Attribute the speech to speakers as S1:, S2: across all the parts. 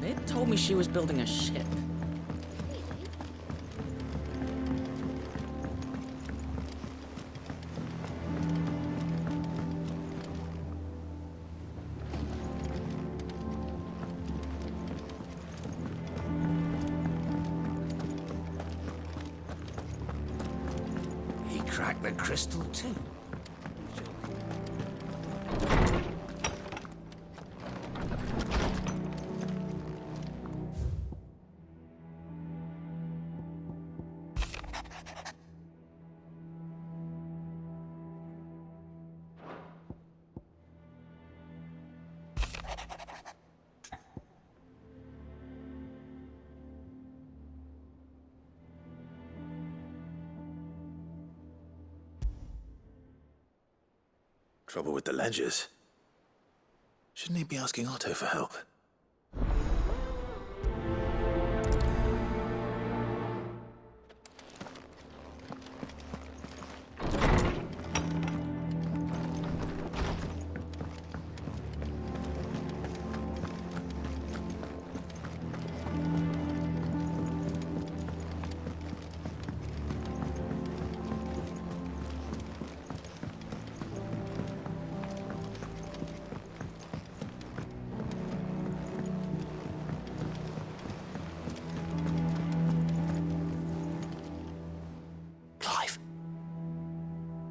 S1: It told me she was building a ship.
S2: He cracked the crystal too.
S3: Trouble with the ledgers. Shouldn't he be asking Otto for help?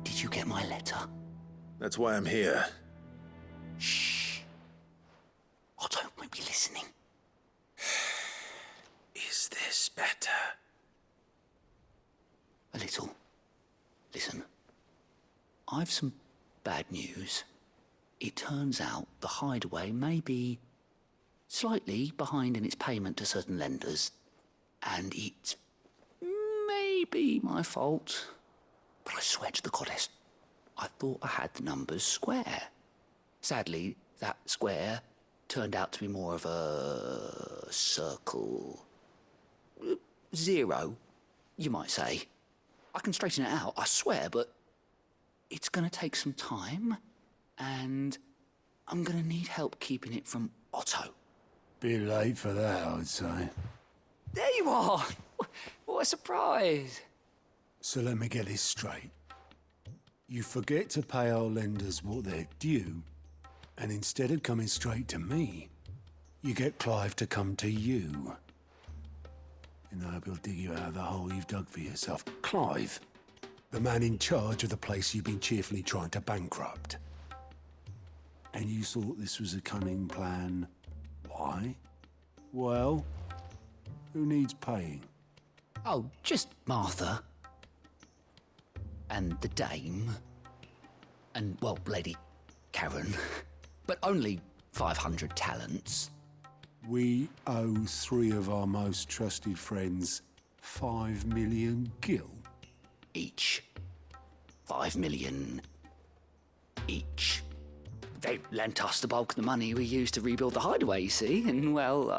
S2: Did you get my letter?
S3: That's why I'm here.
S2: Shh. Otto might be listening.
S3: Is this better?
S2: A little. Listen. I've some bad news. It turns out the hideaway may be slightly behind in its payment to certain lenders, and it may be my fault. But I swear to the goddess, I thought I had the numbers square. Sadly, that square turned out to be more of a circle. 0, you might say. I can straighten it out, I swear, but it's gonna take some time, and I'm gonna need help keeping it from Otto.
S4: Bit late for that, I'd say.
S2: There you are! What a surprise!
S4: So let me get this straight. You forget to pay our lenders what they're due, and instead of coming straight to me, you get Clive to come to you. And I hope he'll dig you out of the hole you've dug for yourself. Clive, the man in charge of the place you've been cheerfully trying to bankrupt. And you thought this was a cunning plan. Why? Well, who needs paying?
S2: Oh, just Martha. And the dame. And, well, Lady Karen. But only 500 talents.
S4: We owe 3 of our most trusted friends 5 million gil.
S2: Each. 5 million each. They lent us the bulk of the money we used to rebuild the hideaway, you see, and, well,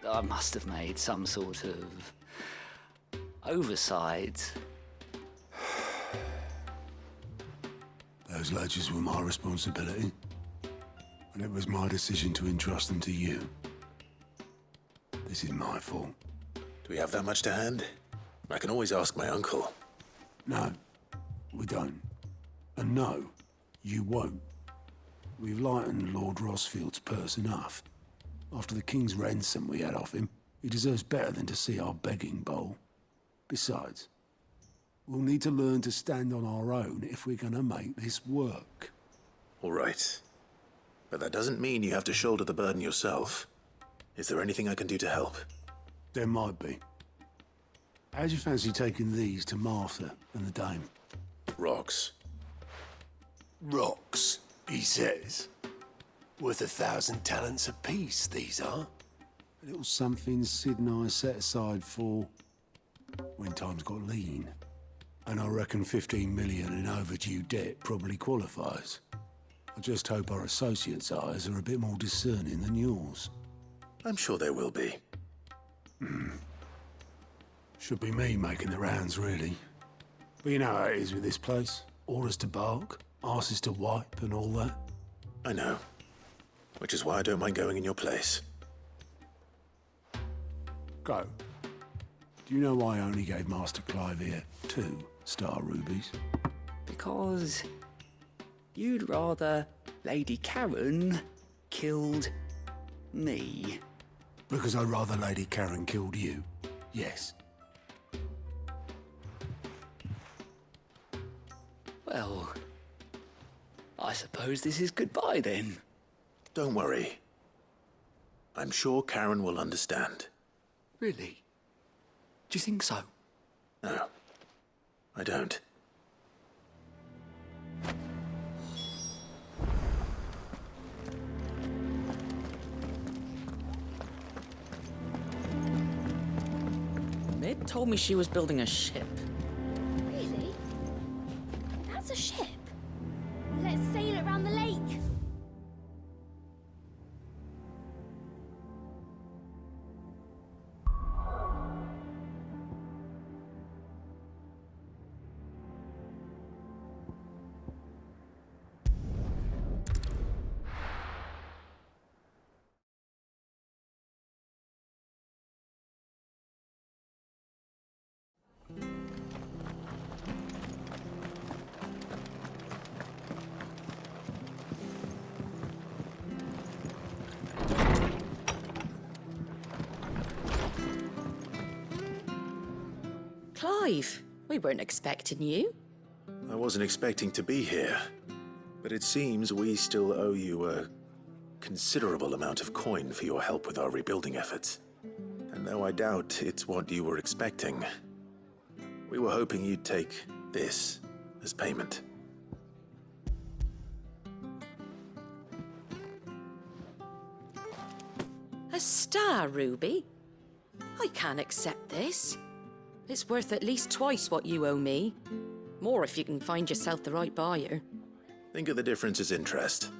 S2: I must have made some sort of oversight.
S4: Those ledgers were my responsibility, and it was my decision to entrust them to you. This is my fault.
S3: Do we have that much to hand? I can always ask my uncle.
S4: No, we don't. And no, you won't. We've lightened Lord Rosfield's purse enough. After the king's ransom we had off him, he deserves better than to see our begging bowl. Besides, we'll need to learn to stand on our own if we're gonna make this work.
S3: All right. But that doesn't mean you have to shoulder the burden yourself. Is there anything I can do to help?
S4: There might be. How'd you fancy taking these to Martha and the dame?
S3: Rocks.
S4: Rocks, he says. Worth 1,000 talents apiece, these are. A little something Sid and I set aside for when times got lean. And I reckon 15 million in overdue debt probably qualifies. I just hope our associates' eyes are a bit more discerning than yours.
S3: I'm sure there will be.
S4: Should be me making the rounds, really. But you know how it is with this place. Orders to bark, arses to wipe, and all that.
S3: I know. Which is why I don't mind going in your place.
S4: Go. Do you know why I only gave Master Clive here 2 star rubies?
S2: Because you'd rather Lady Karen killed me.
S4: Because I'd rather Lady Karen killed you. Yes.
S2: Well, I suppose this is goodbye then.
S3: Don't worry. I'm sure Karen will understand.
S2: Really? Do you think so?
S3: No, I don't.
S1: Mid told me she was building a ship.
S5: Really? That's a ship? Let's sail it around the lake.
S1: Clive, we weren't expecting you.
S3: I wasn't expecting to be here, but it seems we still owe you a considerable amount of coin for your help with our rebuilding efforts. And though I doubt it's what you were expecting, we were hoping you'd take this as payment.
S1: A star ruby? I can't accept this. It's worth at least twice what you owe me. More if you can find yourself the right buyer.
S3: Think of the difference as interest.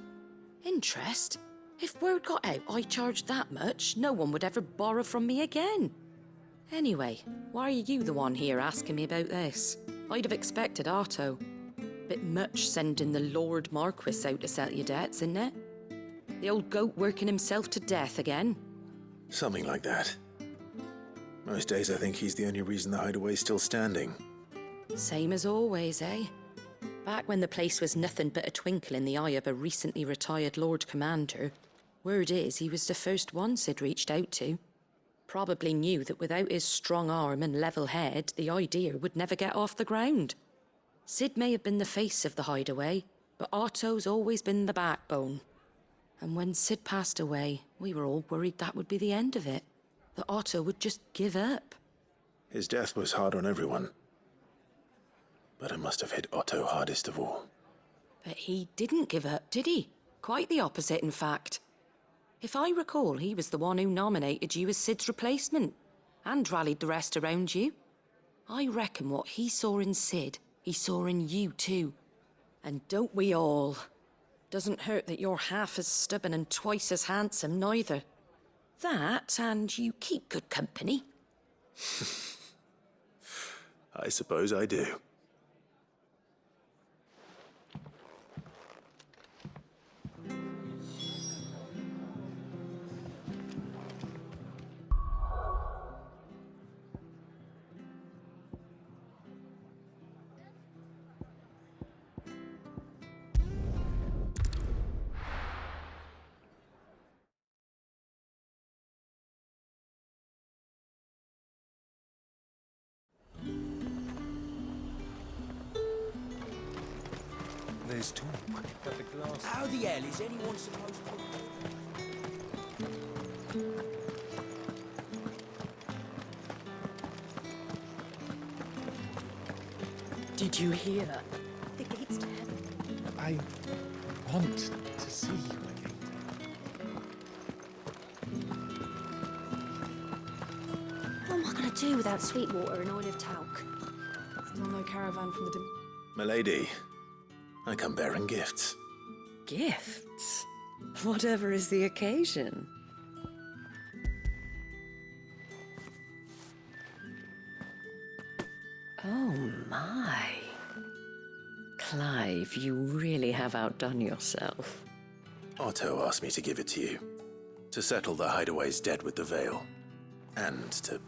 S1: Interest? If word got out I charged that much, no one would ever borrow from me again. Anyway, why are you the one here asking me about this? I'd have expected Otto. Bit much sending the Lord Marquis out to settle your debts, isn't it? The old goat working himself to death again.
S3: Something like that. Most days I think he's the only reason the hideaway's still standing.
S1: Same as always, eh? Back when the place was nothing but a twinkle in the eye of a recently retired Lord Commander, word is he was the first one Sid reached out to. Probably knew that without his strong arm and level head, the idea would never get off the ground. Sid may have been the face of the hideaway, but Otto's always been the backbone. And when Sid passed away, we were all worried that would be the end of it. That Otto would just give up.
S3: His death was hard on everyone. But it must have hit Otto hardest of all.
S1: But he didn't give up, did he? Quite the opposite, in fact. If I recall, he was the one who nominated you as Sid's replacement, and rallied the rest around you. I reckon what he saw in Sid, he saw in you too. And don't we all? Doesn't hurt that you're half as stubborn and twice as handsome, neither. That, and you keep good company.
S3: I suppose I do.
S6: There's talk. But the glass.
S7: How the hell is anyone supposed to...
S1: Did you hear?
S5: The gates to heaven.
S6: I want to see you again.
S5: What am I going to do without Sweetwater and Olive Talc? Still no caravan from the...
S3: Milady, I come bearing gifts.
S1: Gifts? Whatever is the occasion. Oh my. Clive, you really have outdone yourself.
S3: Otto asked me to give it to you, to settle the hideaway's debt with the Veil. And to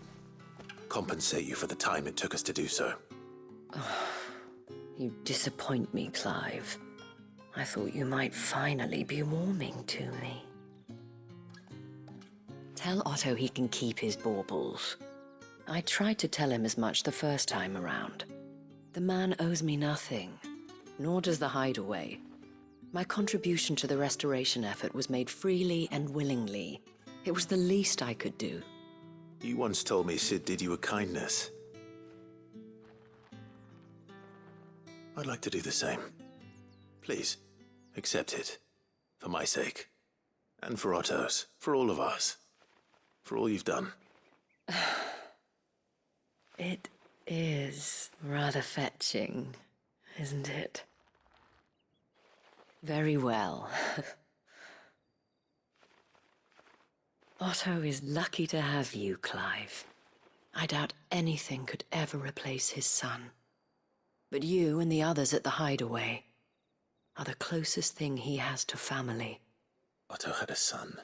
S3: compensate you for the time it took us to do so.
S1: You disappoint me, Clive. I thought you might finally be warming to me. Tell Otto he can keep his baubles. I tried to tell him as much the first time around. The man owes me nothing, nor does the hideaway. My contribution to the restoration effort was made freely and willingly. It was the least I could do.
S3: You once told me Sid did you a kindness. I'd like to do the same. Please, accept it. For my sake. And for Otto's. For all of us. For all you've done.
S1: It is rather fetching, isn't it? Very well. Otto is lucky to have you, Clive. I doubt anything could ever replace his son. But you and the others at the hideaway are the closest thing he has to family.
S3: Otto had a son.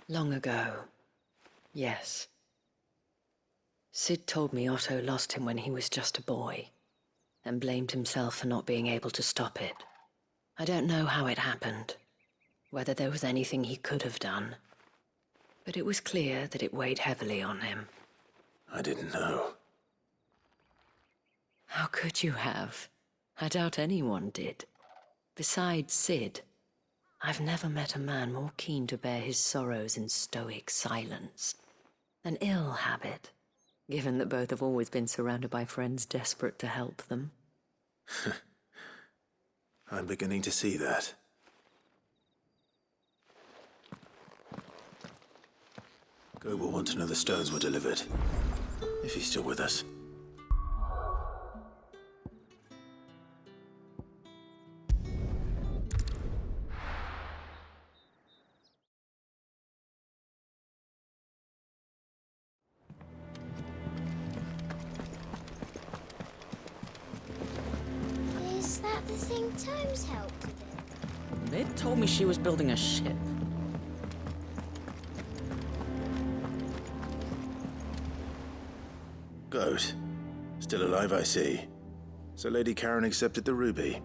S1: Long ago, yes. Sid told me Otto lost him when he was just a boy, and blamed himself for not being able to stop it. I don't know how it happened, whether there was anything he could have done, but it was clear that it weighed heavily on him.
S3: I didn't know.
S1: How could you have? I doubt anyone did. Besides Sid, I've never met a man more keen to bear his sorrows in stoic silence. An ill habit, given that both have always been surrounded by friends desperate to help them.
S3: I'm beginning to see that. Go will want to know the stones were delivered. If he's still with us.
S5: Is that the thing Tomes helped to do?
S1: They told me she was building a ship.
S3: Goat. Still alive, I see. So Lady Karen accepted the ruby.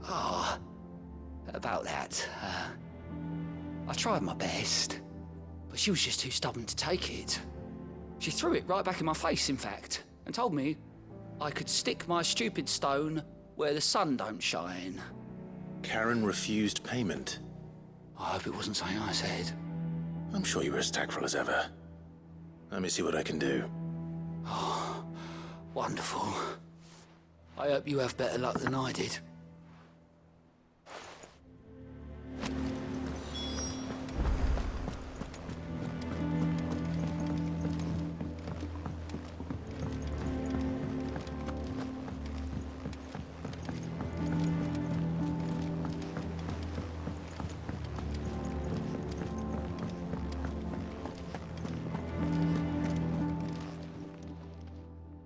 S2: Ah, about that. I tried my best, but she was just too stubborn to take it. She threw it right back in my face, in fact, and told me I could stick my stupid stone where the sun don't shine.
S3: Karen refused payment.
S2: I hope it wasn't something I said.
S3: I'm sure you were as tactful as ever. Let me see what I can do.
S2: Oh, wonderful. I hope you have better luck than I did.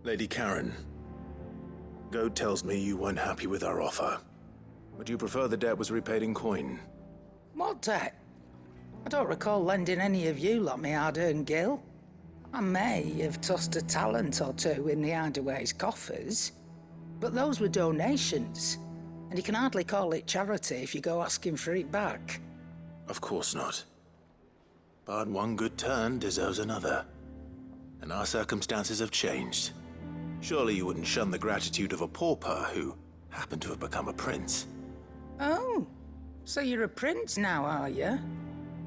S3: Lady Karen, Goat tells me you weren't happy with our offer. Would you prefer the debt was repaid in coin?
S8: What debt? I don't recall lending any of you lot me hard-earned gil. I may have tossed a talent or two in the hideaway's coffers, but those were donations, and you can hardly call it charity if you go asking for it back.
S3: Of course not. But one good turn deserves another. And our circumstances have changed. Surely you wouldn't shun the gratitude of a pauper who happened to have become a prince.
S8: Oh, so you're a prince now, are you?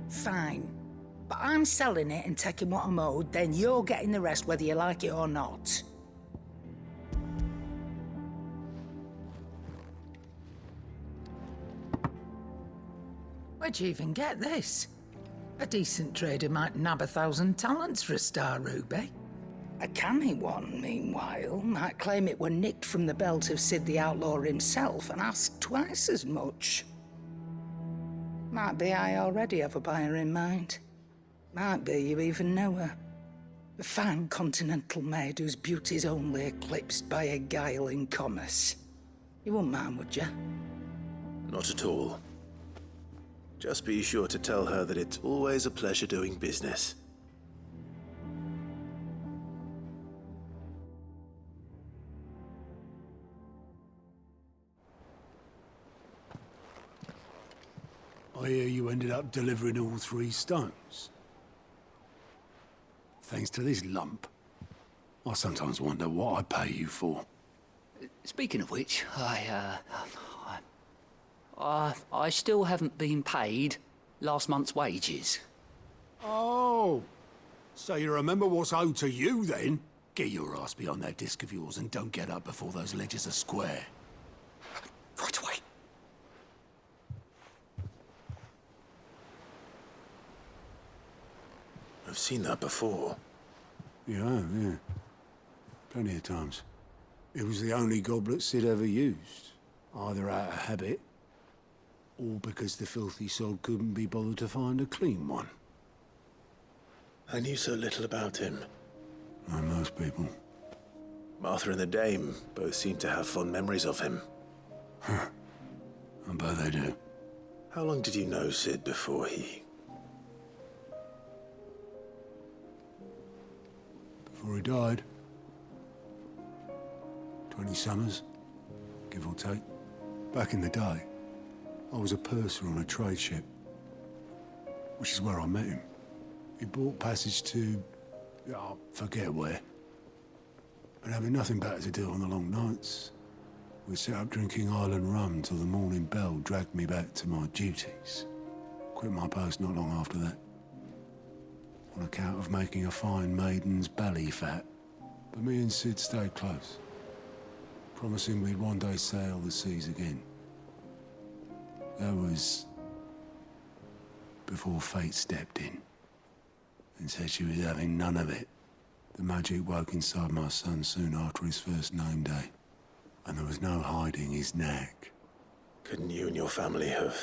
S8: Fine. But I'm selling it and taking what I'm owed, then you're getting the rest whether you like it or not. Where'd you even get this? A decent trader might nab 1,000 talents for a star ruby. A canny one, meanwhile, might claim it were nicked from the belt of Sid the Outlaw himself and ask twice as much. Might be I already have a buyer in mind. Might be you even know her. A fine continental maid whose beauty's only eclipsed by a guile in commerce. You wouldn't mind, would you?
S3: Not at all. Just be sure to tell her that it's always a pleasure doing business.
S4: I hear you ended up delivering all 3 stones. Thanks to this lump. I sometimes wonder what I pay you for.
S2: Speaking of which, I still haven't been paid last month's wages.
S4: Oh, so you remember what's owed to you then? Get your ass behind that disc of yours and don't get up before those ledgers are square.
S2: Right away.
S3: I've seen that before.
S4: Yeah. Plenty of times. It was the only goblet Sid ever used. Either out of habit, or because the filthy sod couldn't be bothered to find a clean one.
S3: I knew so little about him.
S4: Like most people.
S3: Martha and the Dame both seem to have fond memories of him.
S4: I bet they do.
S3: How long did you know Sid before he...
S4: Before he died. 20 summers, give or take. Back in the day, I was a purser on a trade ship, which is where I met him. He bought passage to... I forget where. But having nothing better to do on the long nights, we sat up drinking island rum till the morning bell dragged me back to my duties. Quit my post not long after that. On account of making a fine maiden's belly fat. But me and Sid stayed close, promising we'd one day sail the seas again. That was before fate stepped in and said she was having none of it. The magic woke inside my son soon after his first name day, and there was no hiding his knack.
S3: Couldn't you and your family have...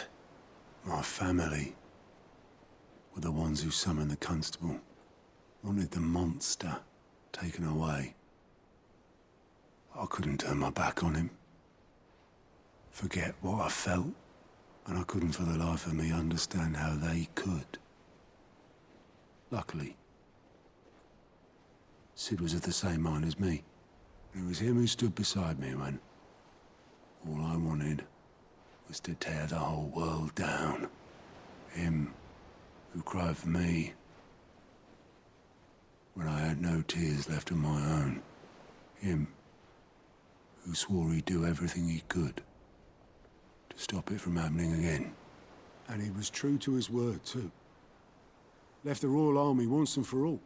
S4: My family were the ones who summoned the constable, wanted the monster taken away. I couldn't turn my back on him, forget what I felt, and I couldn't for the life of me understand how they could. Luckily, Sid was of the same mind as me. It was him who stood beside me when all I wanted was to tear the whole world down. Him who cried for me when I had no tears left of my own. Him who swore he'd do everything he could to stop it from happening again. And he was true to his word, too. Left the Royal Army once and for all.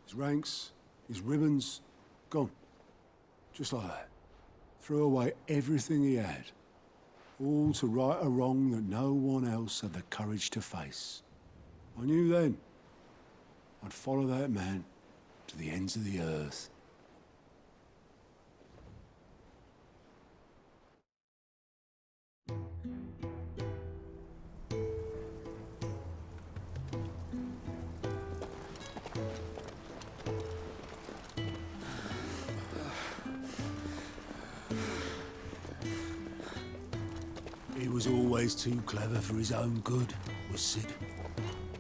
S4: His ranks, his ribbons, gone. Just like that. Threw away everything he had. All to right a wrong that no one else had the courage to face. I knew then I'd follow that man to the ends of the earth. He was always too clever for his own good, was Sid.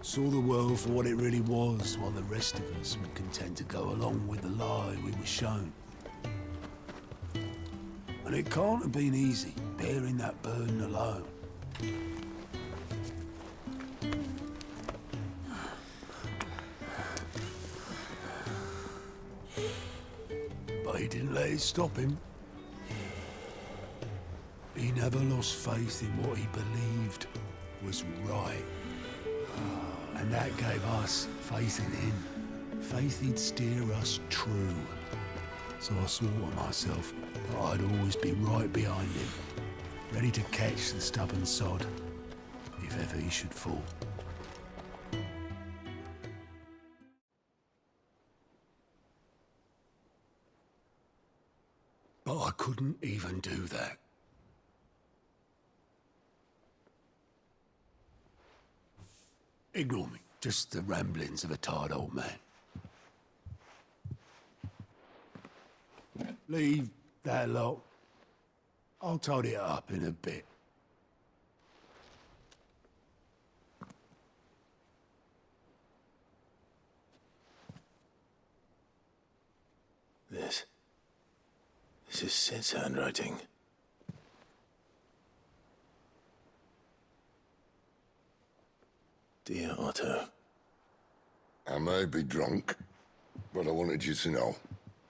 S4: Saw the world for what it really was, while the rest of us were content to go along with the lie we were shown. And it can't have been easy, bearing that burden alone. But he didn't let it stop him. He never lost faith in what he believed was right. And that gave us faith in him. Faith he'd steer us true. So I swore to myself that I'd always be right behind him, ready to catch the stubborn sod, if ever he should fall. But I couldn't even do that. Ignore me. Just the ramblings of a tired old man. Leave that lot. I'll tidy it up in a bit.
S3: This is Sid's handwriting. Dear Otto.
S9: I may be drunk, but I wanted you to know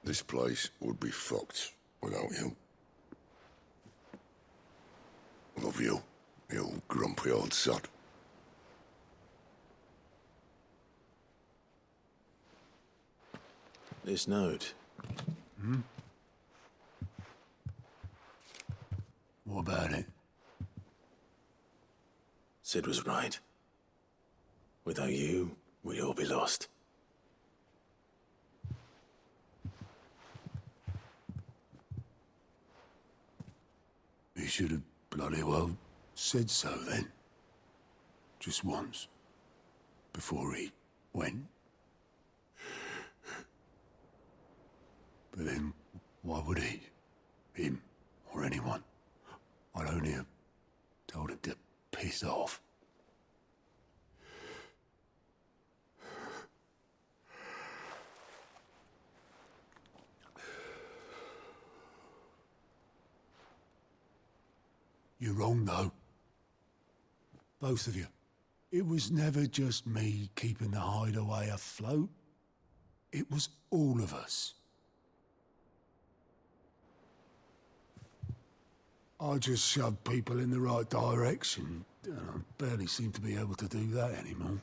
S9: this place would be fucked without you. Love you, you grumpy old sod.
S3: This note.
S4: What about it?
S3: Sid was right. Without you, we'd all be lost.
S4: He should have bloody well said so then. Just once. Before he went. But then, why would he? Him, or anyone? I'd only have told him to piss off. You're wrong, though. Both of you. It was never just me keeping the hideaway afloat. It was all of us. I just shoved people in the right direction, and I barely seem to be able to do that anymore.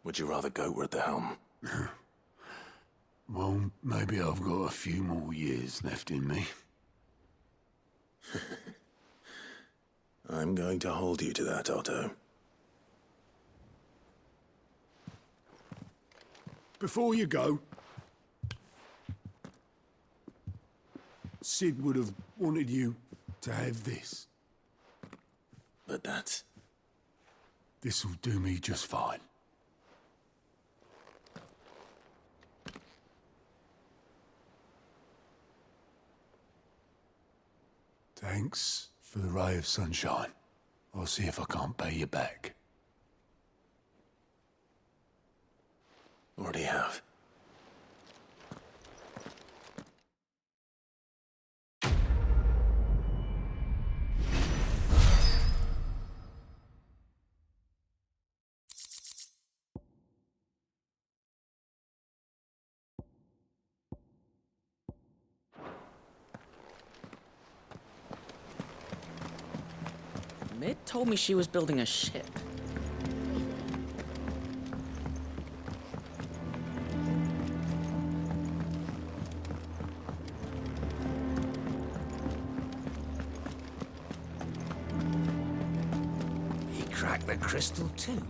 S3: Would you rather goat were at the helm?
S4: Well, maybe I've got a few more years left in me.
S3: I'm going to hold you to that, Otto.
S4: Before you go, Sid would have wanted you to have this.
S3: But that's...
S4: This'll do me just fine. Thanks for the ray of sunshine. I'll see if I can't pay you back.
S3: Already have.
S1: Mid told me she was building a ship.
S7: He cracked the crystal too.